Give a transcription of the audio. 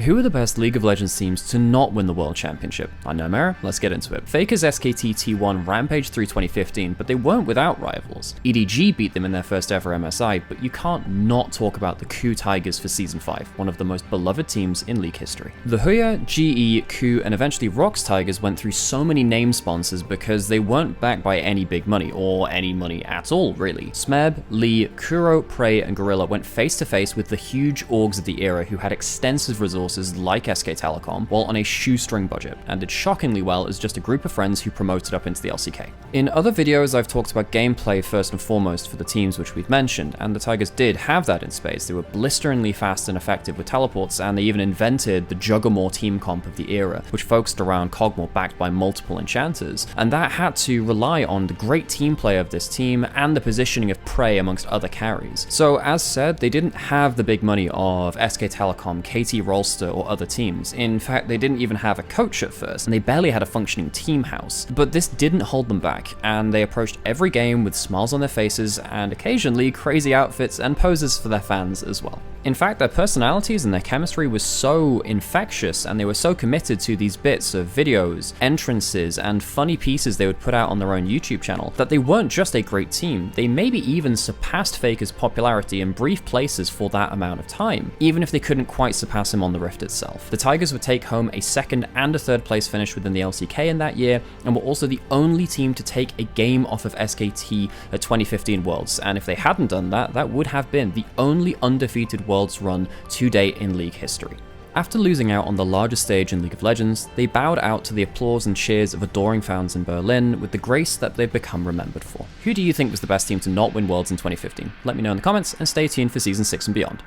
Who are the best League of Legends teams to not win the World Championship? I know, Mara, let's get into it. Faker's SKT T1 rampaged through 2015, but they weren't without rivals. EDG beat them in their first ever MSI, but you can't not talk about the KOO Tigers for Season 5, one of the most beloved teams in League history. The Huya, GE, KOO, and eventually ROX Tigers went through so many name sponsors because they weren't backed by any big money, or any money at all, really. Smeb, Lee, Kuro, Prey, and Gorilla went face to face with the huge orgs of the era who had extensive resources like SK Telecom, while on a shoestring budget, and did shockingly well as just a group of friends who promoted up into the LCK. In other videos, I've talked about gameplay first and foremost for the teams which we've mentioned, and the Tigers did have that in spades. They were blisteringly fast and effective with teleports, and they even invented the Juggermore team comp of the era, which focused around Kog'Maw backed by multiple enchanters, and that had to rely on the great team play of this team and the positioning of Prey amongst other carries. So as said, they didn't have the big money of SK Telecom, KT Rolster, or other teams. In fact, they didn't even have a coach at first, and they barely had a functioning team house. But this didn't hold them back, and they approached every game with smiles on their faces and occasionally crazy outfits and poses for their fans as well. In fact, their personalities and their chemistry was so infectious, and they were so committed to these bits of videos, entrances, and funny pieces they would put out on their own YouTube channel, that they weren't just a great team, they maybe even surpassed Faker's popularity in brief places for that amount of time, even if they couldn't quite surpass him on the Rift itself. The Tigers would take home a second and a third place finish within the LCK in that year, and were also the only team to take a game off of SKT at 2015 Worlds, and if they hadn't done that, that would have been the only undefeated Worlds run to date in League history. After losing out on the largest stage in League of Legends, they bowed out to the applause and cheers of adoring fans in Berlin with the grace that they've become remembered for. Who do you think was the best team to not win Worlds in 2015? Let me know in the comments, and stay tuned for Season 6 and beyond.